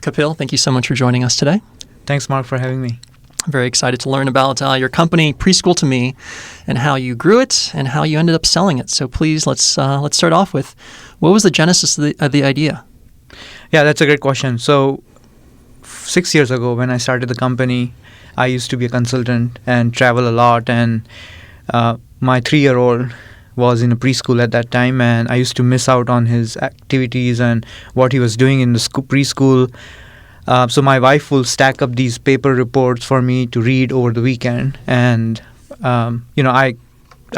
Kapil, thank you so much for joining us today. Thanks, Mark, for having me. I'm very excited to learn about your company, Preschool to Me, and how you grew it and how you ended up selling it. So please, let's start off with, what was the genesis of the idea? Yeah, that's a great question. So 6 years ago, when I started the company, I used to be a consultant and travel a lot. And my 3-year-old was in a preschool at that time, and I used to miss out on his activities and what he was doing in the preschool. So my wife will stack up these paper reports for me to read over the weekend, and I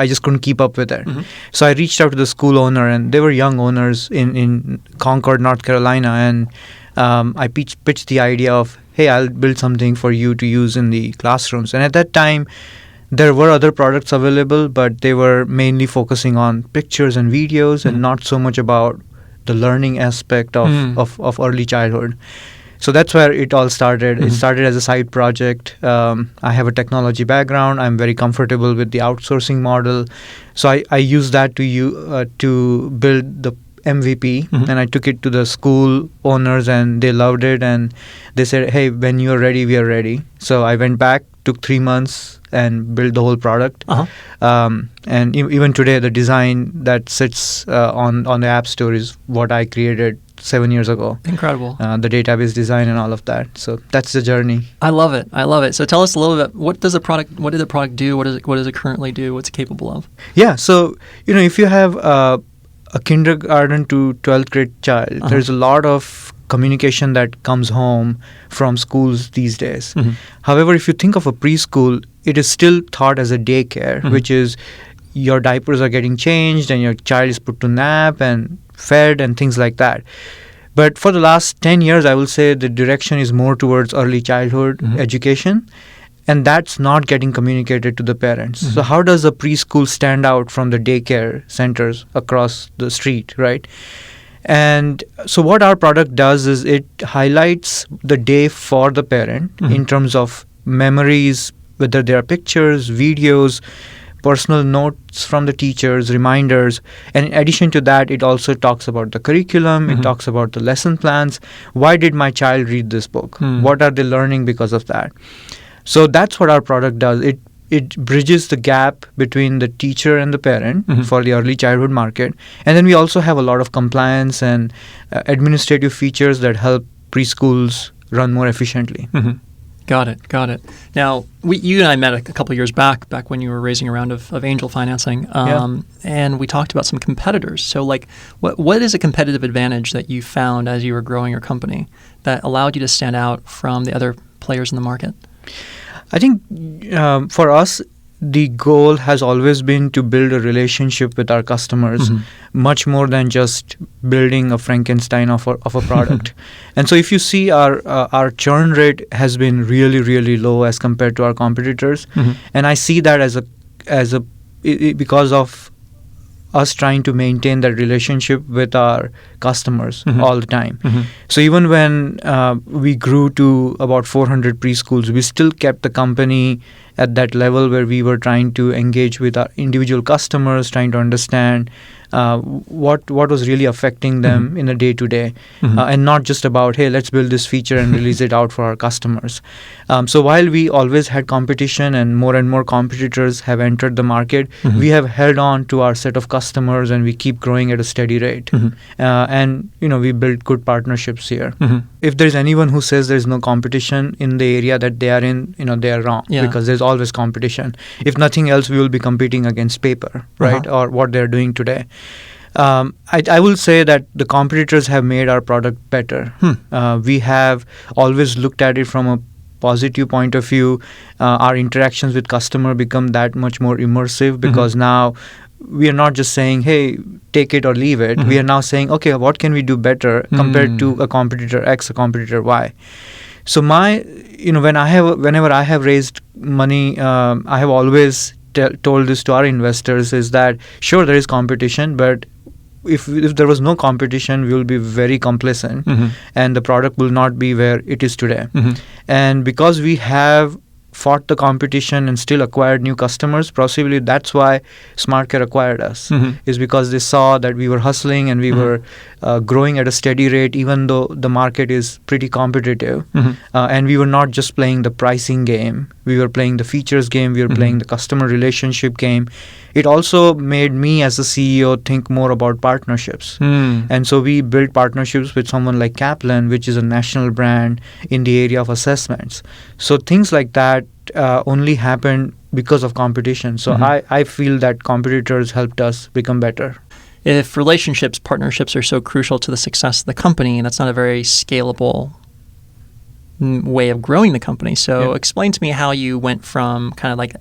just couldn't keep up with it. Mm-hmm. So I reached out to the school owner, and they were young owners in Concord, North Carolina, and I pitched the idea of, hey, I'll build something for you to use in the classrooms. And at that time, there were other products available, but they were mainly focusing on pictures and videos, and not so much about the learning aspect of early childhood. So that's where it all started. It started as a side project. I have a technology background. I'm very comfortable with the outsourcing model. So I used that to build the MVP, and I took it to the school owners, and they loved it. And they said, hey, when you're ready, we are ready. So I went back, took 3 months, and built the whole product. And even today, the design that sits on the App Store is what I created 7 years ago. Incredible. The database design and all of that. So that's the journey. I love it. So tell us a little bit. What did the product do? What does it currently do? What's it capable of? Yeah. So if you have a kindergarten to 12th grade child, there's a lot of communication that comes home from schools these days. However, if you think of a preschool, it is still thought as a daycare, which is your diapers are getting changed and your child is put to nap and fed and things like that. But for the last 10 years, I will say the direction is more towards early childhood education, and that's not getting communicated to the parents. So how does a preschool stand out from the daycare centers across the street, right? And so what our product does is it highlights the day for the parent in terms of memories, whether they are pictures, videos, personal notes from the teachers, reminders. And in addition to that, it also talks about the curriculum. It talks about the lesson plans. Why did my child read this book? What are they learning because of that? So that's what our product does. It bridges the gap between the teacher and the parent for the early childhood market. And then we also have a lot of compliance and administrative features that help preschools run more efficiently. Got it. Now, you and I met a couple of years back when you were raising a round of angel financing, and we talked about some competitors. So, what is a competitive advantage that you found as you were growing your company that allowed you to stand out from the other players in the market? I think for us, the goal has always been to build a relationship with our customers, much more than just building a Frankenstein of a product. And so if you see our churn rate has been really, really low as compared to our competitors. And I see that as because of us trying to maintain that relationship with our customers all the time. So even when we grew to about 400 preschools, we still kept the company at that level where we were trying to engage with our individual customers, trying to understand what was really affecting them in a day-to-day, and not just about, hey, let's build this feature and release it out for our customers. So while we always had competition and more competitors have entered the market, we have held on to our set of customers and we keep growing at a steady rate. And we build good partnerships here. If there's anyone who says there's no competition in the area that they are in, they are wrong, because there's always competition. If nothing else, we will be competing against paper, right, or what they're doing today. I will say that the competitors have made our product better. We have always looked at it from a positive point of view. Our interactions with customer become that much more immersive because now we are not just saying, hey, take it or leave it. We are now saying, okay, what can we do better compared to a competitor X, a competitor Y? So whenever I have raised money, I have always told this to our investors is that, sure, there is competition, but if there was no competition, we will be very complacent and the product will not be where it is today. And because we have fought the competition and still acquired new customers. Possibly that's why SmartCare acquired us, is because they saw that we were hustling and we were growing at a steady rate, even though the market is pretty competitive. And we were not just playing the pricing game. We were playing the features game. We were playing the customer relationship game. It also made me as a CEO think more about partnerships. And so we built partnerships with someone like Kaplan, which is a national brand in the area of assessments. So things like that only happened because of competition. So I feel that competitors helped us become better. If relationships, partnerships are so crucial to the success of the company, that's not a very scalable way of growing the company. So explain to me how you went from kind of like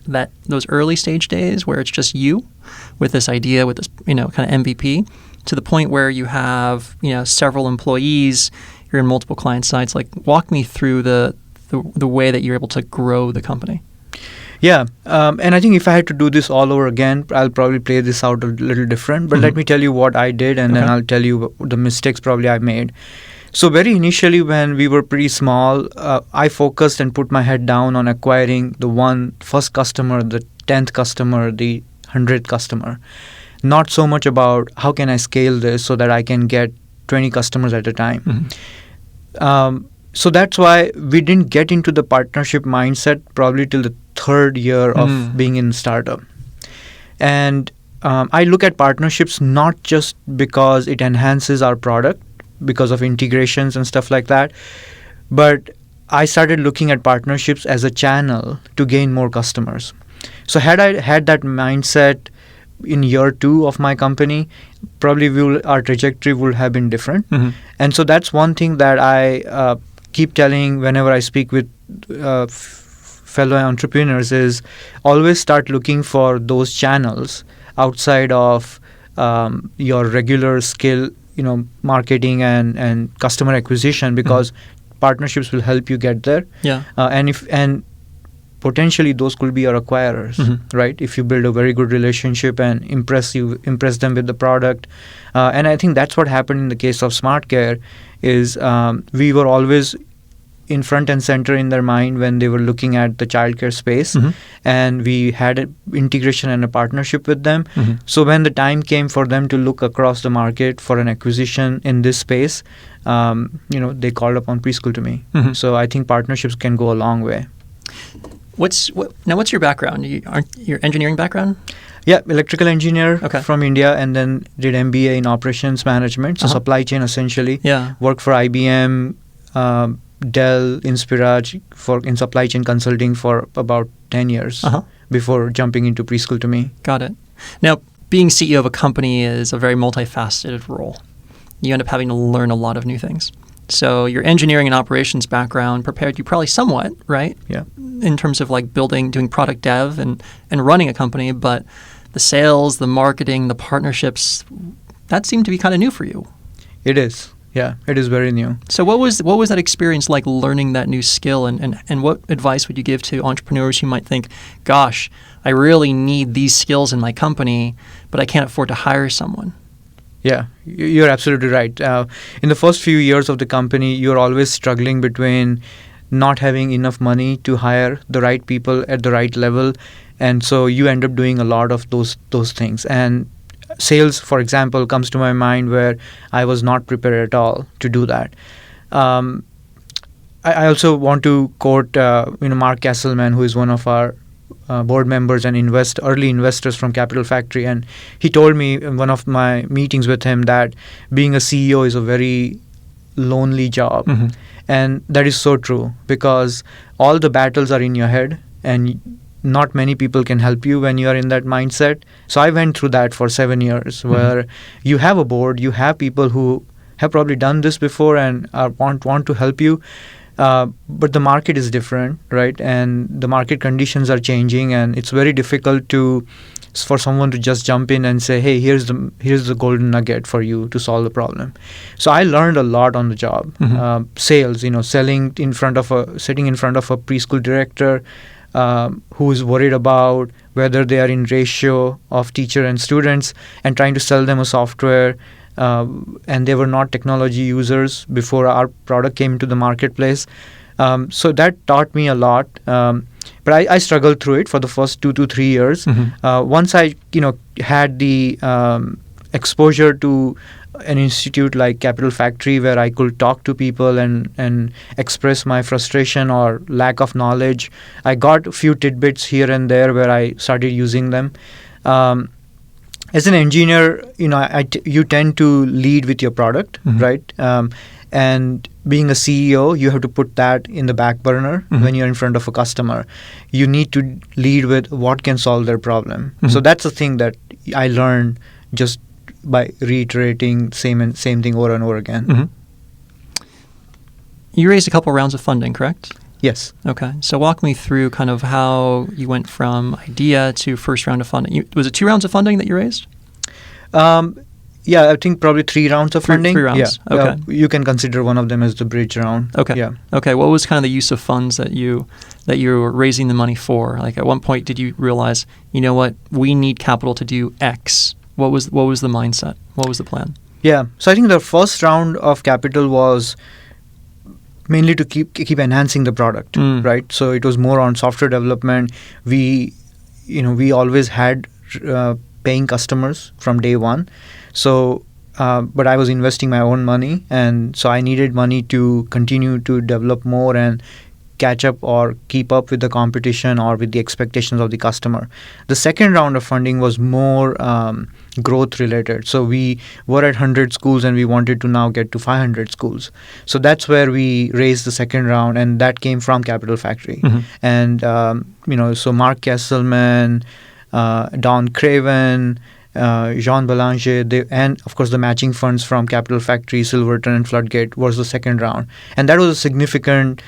those early stage days where it's just you with this idea, with this, kind of MVP, to the point where you have, several employees, you're in multiple client sites. Like, walk me through the way that you're able to grow the company. Yeah, and I think if I had to do this all over again, I'll probably play this out a little different. But let me tell you what I did, and then I'll tell you the mistakes probably I made. So very initially, when we were pretty small, I focused and put my head down on acquiring the first customer, the 10th customer, the 100th customer. Not so much about how can I scale this so that I can get 20 customers at a time. So that's why we didn't get into the partnership mindset probably till the third year of being in startup. And I look at partnerships not just because it enhances our product, because of integrations and stuff like that, but I started looking at partnerships as a channel to gain more customers. So had I had that mindset in year 2 of my company, probably our trajectory would have been different. And so that's one thing that I keep telling whenever I speak with fellow entrepreneurs is always start looking for those channels outside of your regular skill, marketing and customer acquisition, because partnerships will help you get there. And potentially those could be your acquirers, right? If you build a very good relationship and impress them with the product. And I think that's what happened in the case of SmartCare is we were always in front and center in their mind when they were looking at the childcare space, and we had an integration and a partnership with them. So when the time came for them to look across the market for an acquisition in this space, they called upon Preschool to me. So I think partnerships can go a long way. What's your background? Your engineering background? Yeah, electrical engineer from India, and then did MBA in operations management, so supply chain essentially. Worked for IBM, Dell, Inspiraj in supply chain consulting for about 10 years before jumping into Preschool to me. Got it. Now, being CEO of a company is a very multifaceted role. You end up having to learn a lot of new things. So your engineering and operations background prepared you probably somewhat, right? Yeah. In terms of like doing product dev and running a company, but the sales, the marketing, the partnerships, that seemed to be kind of new for you. It is. Yeah, it is very new. So what was that experience like, learning that new skill, and what advice would you give to entrepreneurs who might think, gosh, I really need these skills in my company, but I can't afford to hire someone? Yeah, you're absolutely right. In the first few years of the company, you're always struggling between not having enough money to hire the right people at the right level, and so you end up doing a lot of those things. And sales, for example, comes to my mind where I was not prepared at all to do that. I also want to quote Mark Castleman, who is one of our board members and early investors from Capital Factory, and he told me in one of my meetings with him that being a CEO is a very lonely job. And that is so true, because all the battles are in your head and not many people can help you when you are in that mindset. So I went through that for 7 years where you have a board, you have people who have probably done this before and want to help you. But the market is different, right? And the market conditions are changing, and it's very difficult for someone to just jump in and say, hey, here's the golden nugget for you to solve the problem. So I learned a lot on the job. Sales, sitting in front of a preschool director who is worried about whether they are in ratio of teacher and students, and trying to sell them a software. And they were not technology users before our product came to the marketplace. So that taught me a lot. But I struggled through it for the first 2 to 3 years. Once I had the exposure to an institute like Capital Factory, where I could talk to people and express my frustration or lack of knowledge, I got a few tidbits here and there where I started using them. As an engineer, you tend to lead with your product, right? And being a CEO, you have to put that in the back burner when you're in front of a customer. You need to lead with what can solve their problem. So that's the thing that I learned just by reiterating same thing over and over again. You raised a couple rounds of funding, correct? Yes. Okay. So walk me through kind of how you went from idea to first round of funding. Was it 2 rounds of funding that you raised? Yeah, I think probably 3 rounds of funding. 3 rounds. Yeah. Okay. You can consider one of them as the bridge round. Okay. Yeah. Okay. What was kind of the use of funds that you were raising the money for? Like at one point, did you realize, you know what, we need capital to do X? What was the mindset? What was the plan? Yeah. So I think the first round of capital was mainly to keep enhancing the product, right? So it was more on software development. We always had paying customers from day one. So, but I was investing my own money, and so I needed money to continue to develop more and catch up or keep up with the competition or with the expectations of the customer. The second round of funding was more growth related. So we were at 100 schools and we wanted to now get to 500 schools. So that's where we raised the second round, and that came from Capital Factory. And so Mark Kesselman, Don Craven, Jean Belanger, and of course the matching funds from Capital Factory, Silverton, and Floodgate was the second round. And that was a significant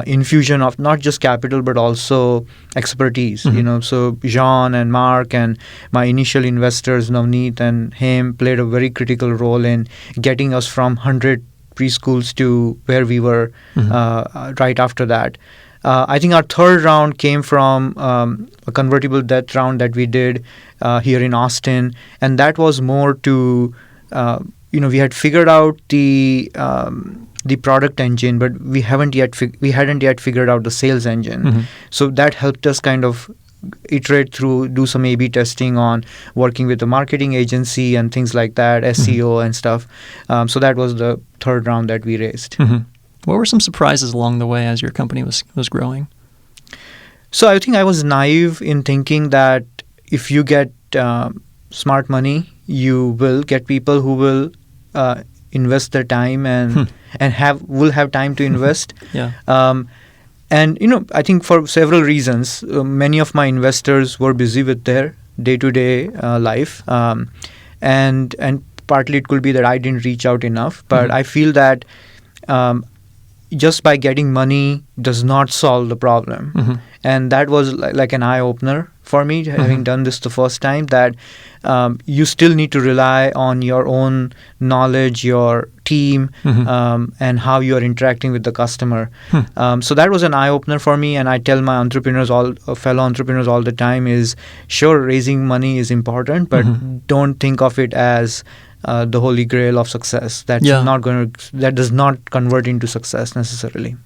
infusion of not just capital but also expertise. So Jean and Mark and my initial investors, Navneet and him, played a very critical role in getting us from 100 preschools to where we were right after that. I think our third round came from a convertible debt round that we did here in Austin, and that was more to, we had figured out the product engine, but we hadn't yet figured out the sales engine. So that helped us kind of iterate through, do some A/B testing on working with the marketing agency and things like that, SEO and stuff. So that was the third round that we raised. What were some surprises along the way as your company was growing? So I think I was naive in thinking that if you get smart money, you will get people who will invest their time and will have time to invest. Yeah. And I think for several reasons, many of my investors were busy with their day-to-day life, and partly it could be that I didn't reach out enough. But I feel that just by getting money does not solve the problem. And that was like an eye-opener for me, having done this the first time, that you still need to rely on your own knowledge, your team, and how you are interacting with the customer. So that was an eye-opener for me, and I tell my fellow entrepreneurs all the time is, sure, raising money is important, but don't think of it as the holy grail of success. That does not convert into success necessarily.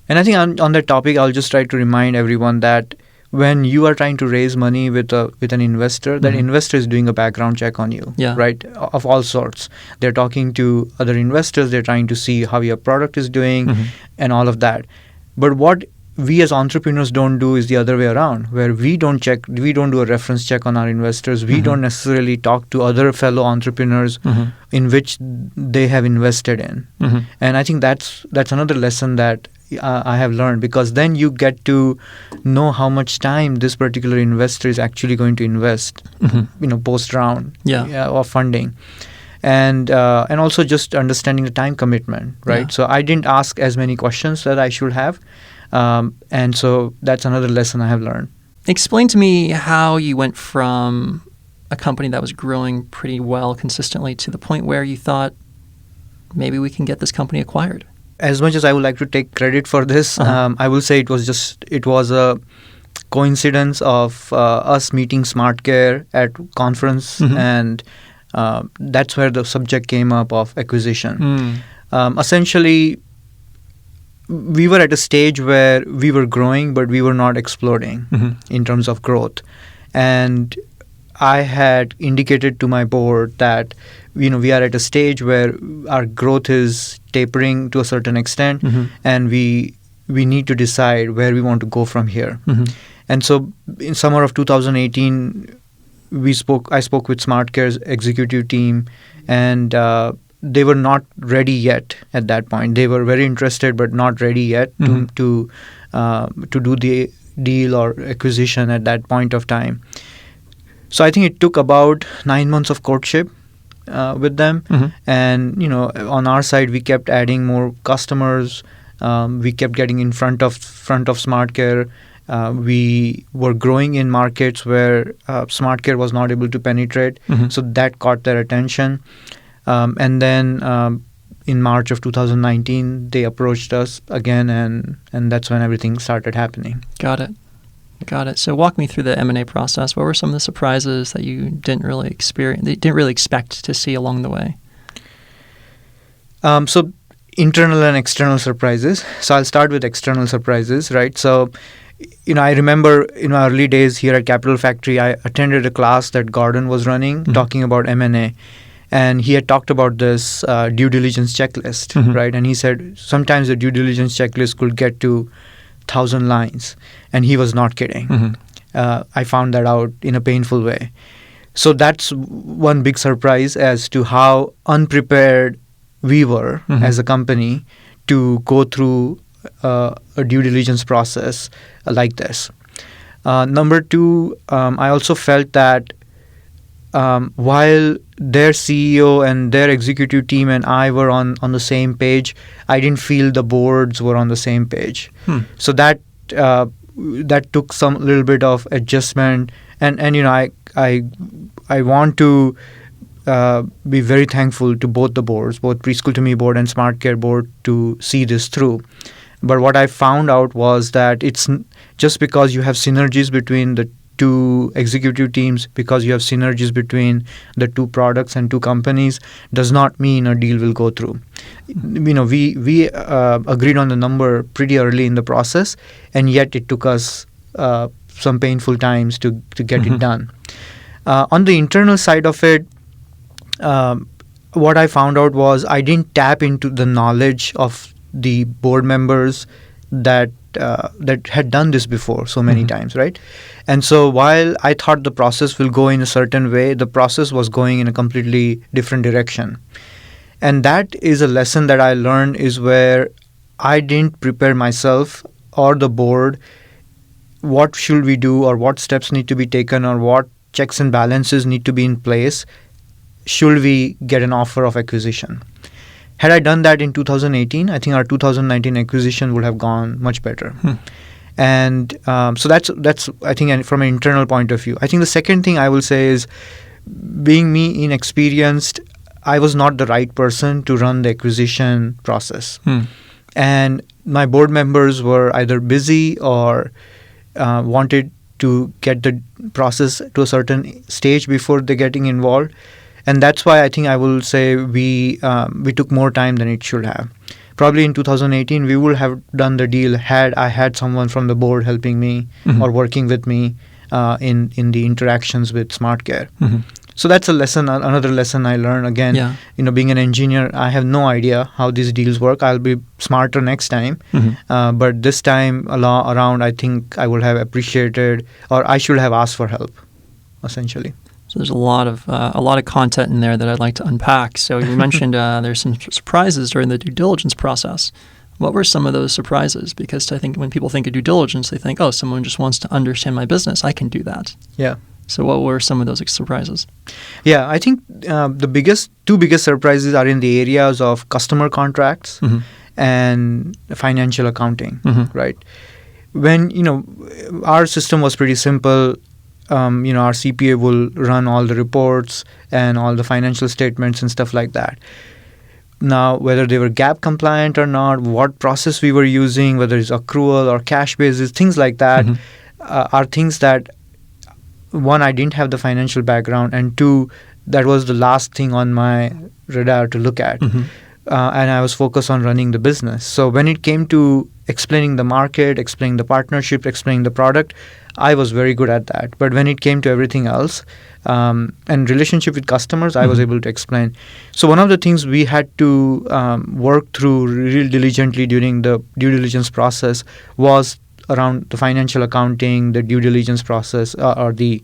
And I think on that topic, I'll just try to remind everyone that when you are trying to raise money with an investor, that investor is doing a background check on you, right? Of all sorts. They're talking to other investors. They're trying to see how your product is doing and all of that. But what we as entrepreneurs don't do is the other way around, where we don't do a reference check on our investors. We don't necessarily talk to other fellow entrepreneurs in which they have invested in. And I think that's another lesson that I have learned, because then you get to know how much time this particular investor is actually going to invest, post round of funding. And also just understanding the time commitment, right? So I didn't ask as many questions that I should have. And so that's another lesson I have learned. Explain to me how you went from a company that was growing pretty well consistently to the point where you thought, maybe we can get this company acquired. As much as I would like to take credit for this, I will say it was a coincidence of us meeting SmartCare at conference, and that's where the subject came up of acquisition. Essentially, we were at a stage where we were growing, but we were not exploding in terms of growth. And I had indicated to my board that, we are at a stage where our growth is tapering to a certain extent, and we need to decide where we want to go from here. And so in summer of 2018, I spoke with SmartCare's executive team, and they were not ready yet at that point. They were very interested, but not ready yet to do the deal or acquisition at that point of time. So I think it took about 9 months of courtship with them. And, on our side, we kept adding more customers. We kept getting in front of SmartCare. We were growing in markets where SmartCare was not able to penetrate. So that caught their attention. And then in March of 2019, they approached us again, and that's when everything started happening. Got it. So walk me through the M&A process. What were some of the surprises that you didn't really expect to see along the way? So internal and external surprises. So I'll start with external surprises, right? So, I remember in my early days here at Capital Factory, I attended a class that Gordon was running talking about M&A. And he had talked about this due diligence checklist, right? And he said sometimes the due diligence checklist could get to 1,000 lines. And he was not kidding. I found that out in a painful way. So that's one big surprise as to how unprepared we were as a company to go through a due diligence process like this. Number two, I also felt that while their CEO and their executive team and I were on the same page, I didn't feel the boards were on the same page. So that took some little bit of adjustment. And I want to be very thankful to both the boards, both Preschool to Me board and SmartCare board, to see this through. But what I found out was that it's just because you have synergies between the two executive teams, because you have synergies between the two products and two companies, does not mean a deal will go through. We agreed on the number pretty early in the process, and yet it took us some painful times to get it done. On the internal side of it, what I found out was I didn't tap into the knowledge of the board members that had done this before so many times, right? And so while I thought the process will go in a certain way, the process was going in a completely different direction. And that is a lesson that I learned, is where I didn't prepare myself or the board what should we do, or what steps need to be taken, or what checks and balances need to be in place should we get an offer of acquisition. Had I done that in 2018, I think our 2019 acquisition would have gone much better. And so that's I think from an internal point of view. I think the second thing I will say is, being me inexperienced, I was not the right person to run the acquisition process. And my board members were either busy or wanted to get the process to a certain stage before they getting involved. And that's why I think I will say we took more time than it should have. Probably in 2018, we would have done the deal had I had someone from the board helping me or working with me in the interactions with SmartCare. So that's a lesson, another lesson I learned. Again, being an engineer, I have no idea how these deals work. I'll be smarter next time. But this time around, I think I would have appreciated, or I should have asked for help, essentially. So there's a lot of content in there that I'd like to unpack. So you mentioned there's some surprises during the due diligence process. What were some of those surprises? Because I think when people think of due diligence, they think, oh, someone just wants to understand my business. I can do that. Yeah. So what were some of those surprises? Yeah, I think the two biggest surprises are in the areas of customer contracts and financial accounting, right? When, our system was pretty simple. Our CPA will run all the reports and all the financial statements and stuff like that. Now, whether they were GAAP compliant or not, what process we were using, whether it's accrual or cash basis, things like that are things that, one, I didn't have the financial background, and two, that was the last thing on my radar to look at. and I was focused on running the business. So when it came to explaining the market, explaining the partnership, explaining the product, I was very good at that. But when it came to everything else, and relationship with customers, I was able to explain. So one of the things we had to work through real diligently during the due diligence process was around the financial accounting, the due diligence process, or the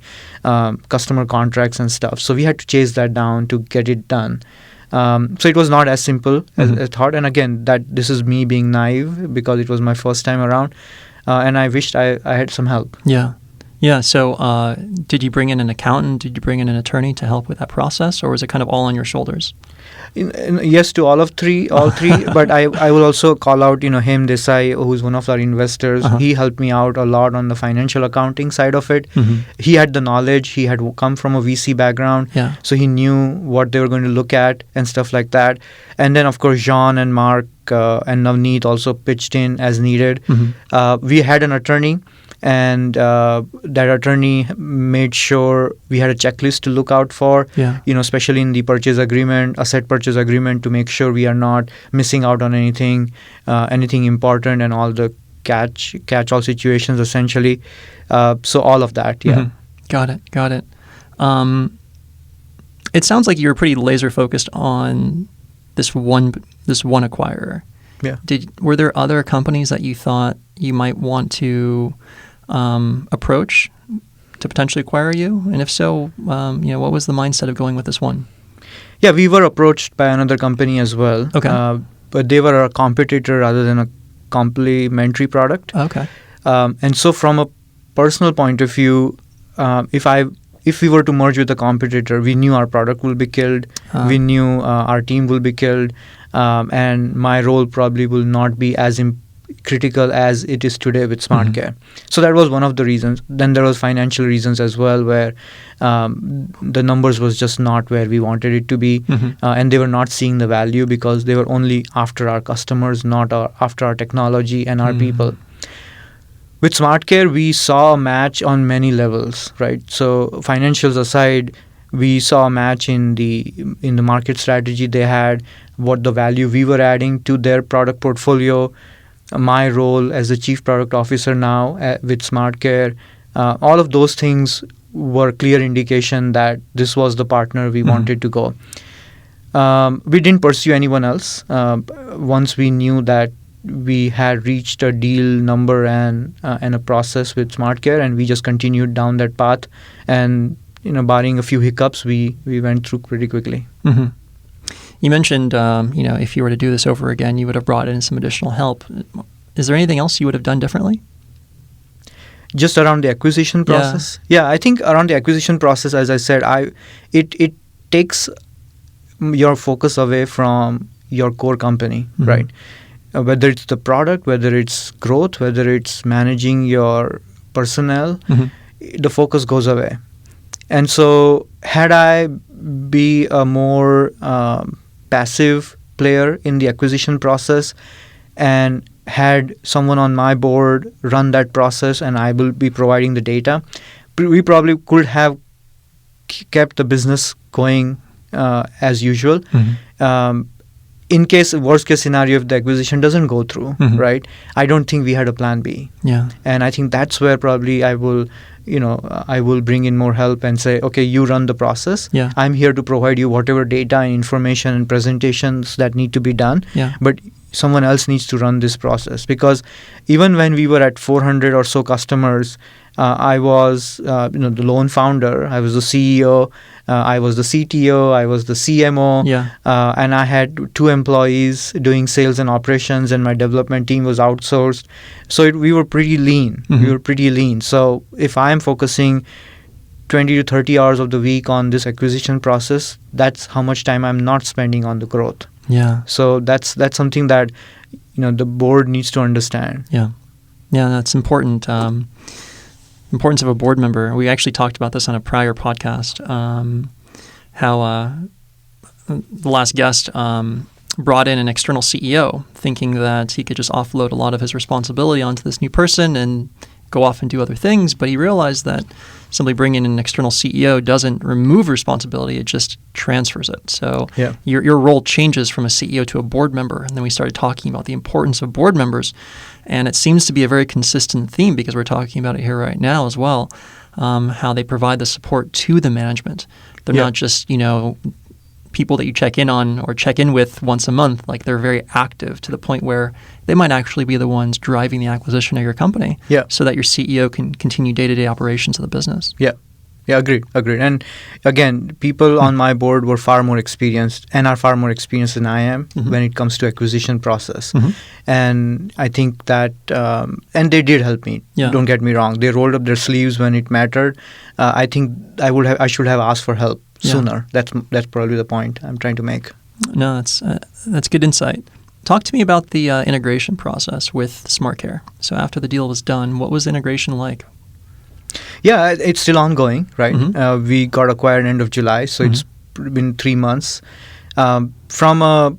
customer contracts and stuff. So we had to chase that down to get it done. So it was not as simple as I thought. And again, that this is me being naive because it was my first time around, and I wished I had some help. Yeah. Yeah. So did you bring in an accountant? Did you bring in an attorney to help with that process, or was it kind of all on your shoulders? Yes to all three. But I will also call out, Hem Desai, who's one of our investors. He helped me out a lot on the financial accounting side of it. He had the knowledge. He had come from a VC background, so he knew what they were going to look at and stuff like that. And then, of course, Jean and Mark and Navneet also pitched in as needed. We had an attorney. And that attorney made sure we had a checklist to look out for, especially in the purchase agreement, asset purchase agreement, to make sure we are not missing out on anything important, and all the catch-all situations, essentially. So all of that, Got it. It sounds like you were pretty laser focused on this one acquirer. Yeah. Were there other companies that you thought you might want to approach to potentially acquire you? And if so, what was the mindset of going with this one? Yeah, we were approached by another company as well. Okay. But they were a competitor rather than a complementary product. Okay. And so from a personal point of view, if we were to merge with a competitor, we knew our product will be killed. We knew our team will be killed. And my role probably will not be as critical as it is today with SmartCare. So that was one of the reasons. Then there was financial reasons as well, where the numbers was just not where we wanted it to be, and they were not seeing the value because they were only after our customers, not after our technology and our people. With SmartCare, we saw a match on many levels, right? So financials aside, we saw a match in the market strategy they had, what the value we were adding to their product portfolio, my role as the chief product officer now with SmartCare. All of those things were clear indication that this was the partner we wanted to go. We didn't pursue anyone else once we knew that we had reached a deal number and a process with SmartCare, and we just continued down that path. And barring a few hiccups, we went through pretty quickly. You mentioned, if you were to do this over again, you would have brought in some additional help. Is there anything else you would have done differently? Just around the acquisition process? Yeah, I think around the acquisition process, as I said, it takes your focus away from your core company, right? Whether it's the product, whether it's growth, whether it's managing your personnel, the focus goes away. And so had I be a more passive player in the acquisition process and had someone on my board run that process and I will be providing the data, we probably could have kept the business going as usual. In case, worst case scenario, if the acquisition doesn't go through, right? I don't think we had a plan B. Yeah. And I think that's where probably I will bring in more help and say, okay, you run the process. Yeah. I'm here to provide you whatever data and information and presentations that need to be done. Yeah. But someone else needs to run this process, because even when we were at 400 or so customers, I was the lone founder. I was the CEO. I was the CTO. I was the CMO. Yeah. And I had 2 employees doing sales and operations, and my development team was outsourced. So we were pretty lean. We were pretty lean. So if I'm focusing 20 to 30 hours of the week on this acquisition process, that's how much time I'm not spending on the growth. Yeah. So that's something that the board needs to understand. Yeah. Yeah, that's important. Importance of a board member. We actually talked about this on a prior podcast, how the last guest brought in an external CEO thinking that he could just offload a lot of his responsibility onto this new person, and go off and do other things. But he realized that simply bringing in an external CEO doesn't remove responsibility; it just transfers it. So your role changes from a CEO to a board member. And then we started talking about the importance of board members, and it seems to be a very consistent theme because we're talking about it here right now as well. How they provide the support to the management. They're not just, people that you check in on or check in with once a month. Like, they're very active to the point where they might actually be the ones driving the acquisition of your company so that your CEO can continue day-to-day operations of the business. Yeah, agreed. And again, people on my board were far more experienced and are far more experienced than I am when it comes to acquisition process. And I think that, and they did help me. Don't get me wrong. They rolled up their sleeves when it mattered. I think I should have asked for help sooner. That's probably the point I'm trying to make. No, that's good insight. Talk to me about the integration process with SmartCare. So after the deal was done, what was the integration like? Yeah, it's still ongoing, right? We got acquired end of July, so it's been 3 months. From a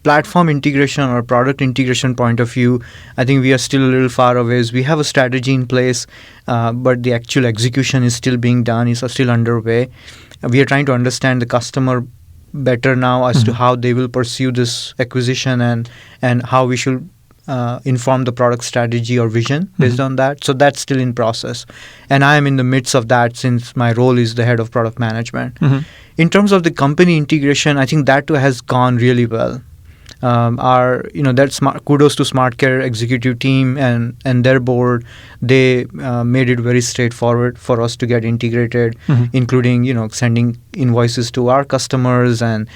platform integration or product integration point of view, I think we are still a little far away. We have a strategy in place, but the actual execution is still being done, is still underway. We are trying to understand the customer better now as to how they will pursue this acquisition and how we should inform the product strategy or vision based on that. So that's still in process. And I am in the midst of that since my role is the head of product management. In terms of the company integration, I think that too has gone really well. Kudos to SmartCare executive team and their board. They made it very straightforward for us to get integrated, including sending invoices to our customers and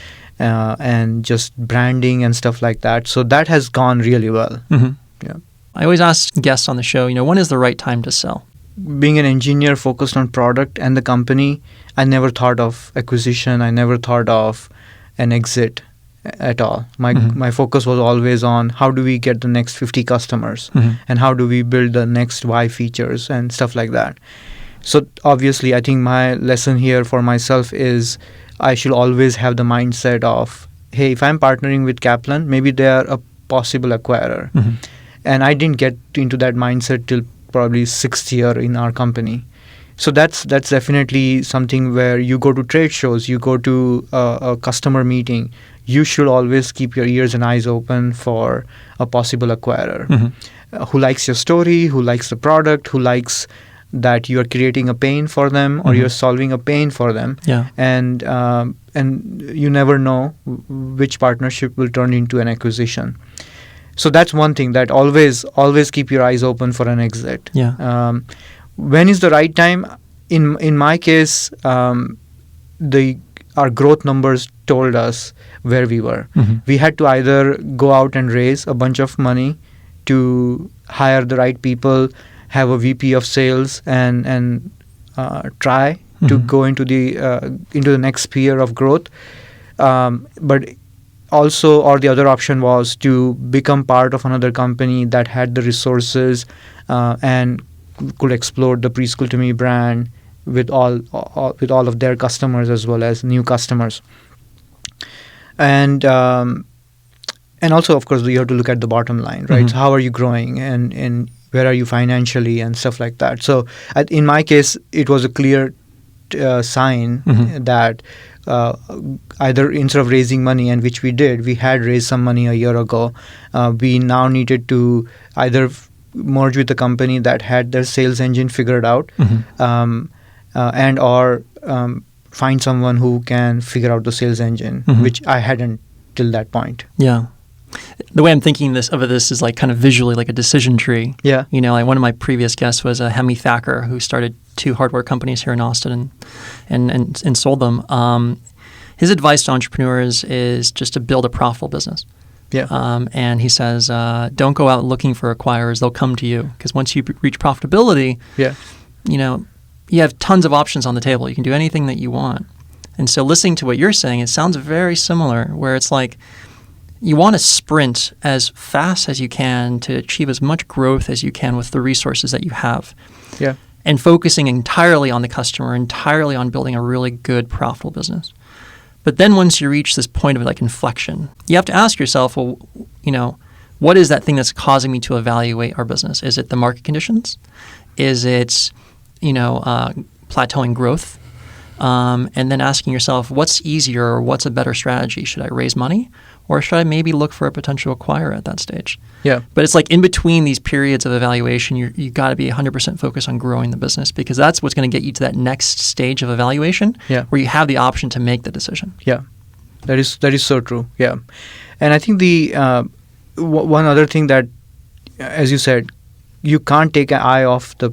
just branding and stuff like that. So that has gone really well. I always ask guests on the show, when is the right time to sell? Being an engineer focused on product and the company, I never thought of acquisition. I never thought of an exit at all. My focus was always on how do we get the next 50 customers and how do we build the next Y features and stuff like that. So obviously, I think my lesson here for myself is I should always have the mindset of, hey, if I'm partnering with Kaplan, maybe they are a possible acquirer. And I didn't get into that mindset till probably 6th year in our company. So that's definitely something where you go to trade shows, you go to a customer meeting, you should always keep your ears and eyes open for a possible acquirer who likes your story, who likes the product, who likes that you are creating a pain for them or you're solving a pain for them. And you never know which partnership will turn into an acquisition. So that's one thing, that always keep your eyes open for an exit. When is the right time? In my case, our growth numbers told us where we were. We had to either go out and raise a bunch of money to hire the right people, have a VP of sales, and try to go into the next sphere of growth. But also, or the other option was to become part of another company that had the resources and could explore the Preschool to Me brand with all of their customers as well as new customers. And also, of course, you have to look at the bottom line, right? So how are you growing and where are you financially and stuff like that. So in my case, it was a clear sign that either instead of raising money, and which we did, we had raised some money a year ago, we now needed to either merge with a company that had their sales engine figured out and or find someone who can figure out the sales engine, which I hadn't till that point. The way I'm thinking of this is like kind of visually like a decision tree. Like one of my previous guests was Hemi Thacker, who started 2 hardware companies here in Austin and sold them. His advice to entrepreneurs is just to build a profitable business. And he says, don't go out looking for acquirers; they'll come to you, because once you reach profitability, you have tons of options on the table. You can do anything that you want. And so, listening to what you're saying, it sounds very similar, where it's like, you want to sprint as fast as you can to achieve as much growth as you can with the resources that you have. And focusing entirely on the customer, entirely on building a really good, profitable business. But then once you reach this point of like inflection, you have to ask yourself, well, what is that thing that's causing me to evaluate our business? Is it the market conditions? Is it, plateauing growth? And then asking yourself, what's easier or what's a better strategy? Should I raise money or should I maybe look for a potential acquirer at that stage? Yeah. But it's like in between these periods of evaluation, you got to be 100% focused on growing the business because that's what's going to get you to that next stage of evaluation where you have the option to make the decision. Yeah, that is so true. Yeah. And I think the one other thing that, as you said, you can't take an eye off the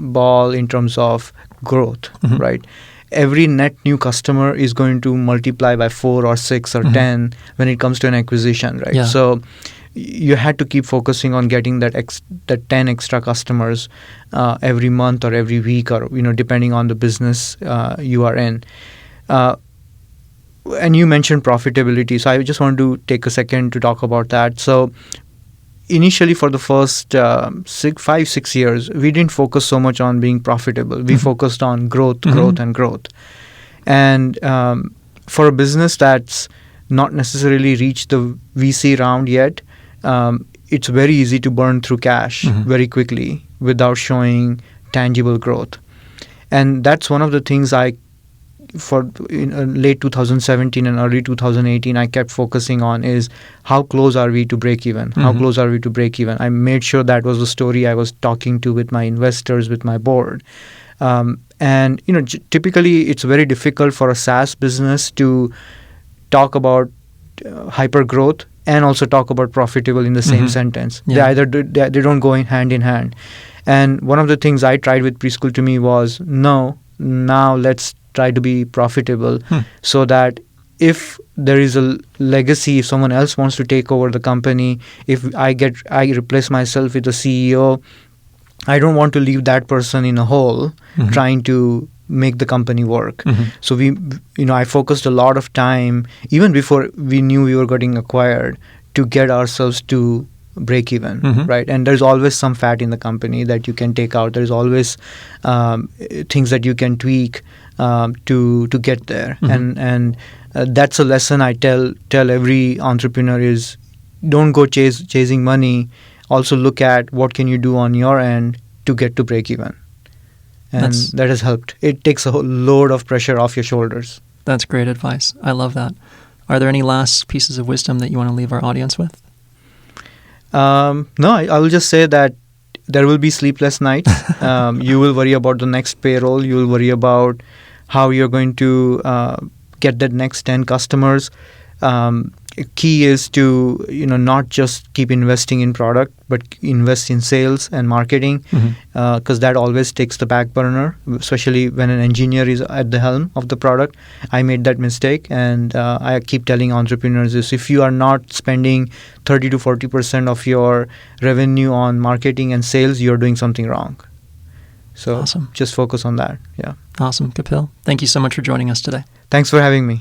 ball in terms of growth, right? Every net new customer is going to multiply by 4 or 6 or 10 when it comes to an acquisition, right? Yeah. So you had to keep focusing on getting that 10 extra customers every month or every week, or depending on the business you are in. And you mentioned profitability, so I just want to take a second to talk about that. So initially, for the first 5-6 years, we didn't focus so much on being profitable. We focused on growth. And for a business that's not necessarily reached the VC round yet, it's very easy to burn through cash very quickly without showing tangible growth. And that's one of the things in late 2017 and early 2018, I kept focusing on is how close are we to break even? How close are we to break even? I made sure that was the story I was talking to with my investors, with my board. And typically it's very difficult for a SaaS business to talk about hyper growth and also talk about profitable in the same sentence. Yeah. They don't go hand in hand. And one of the things I tried with Preschool to me was, no, now let's try to be profitable so that if there is a legacy, if someone else wants to take over the company, if I replace myself with a CEO, I don't want to leave that person in a hole trying to make the company work. So I focused a lot of time, even before we knew we were getting acquired, to get ourselves to break even, right? And there's always some fat in the company that you can take out. There's always things that you can tweak to get there. And that's a lesson I tell every entrepreneur is, don't go chasing money. Also look at what can you do on your end to get to break even. And that has helped. It takes a whole load of pressure off your shoulders. That's great advice. I love that. Are there any last pieces of wisdom that you want to leave our audience with? No, I will just say that there will be sleepless nights. You will worry about the next payroll. You will worry about how you're going to get that next 10 customers. Key is to not just keep investing in product, but invest in sales and marketing, because that always takes the back burner, especially when an engineer is at the helm of the product. I made that mistake, and I keep telling entrepreneurs is, if you are not spending 30 to 40% of your revenue on marketing and sales, you're doing something wrong. So awesome. Just focus on that. Yeah. Awesome. Kapil, thank you so much for joining us today. Thanks for having me.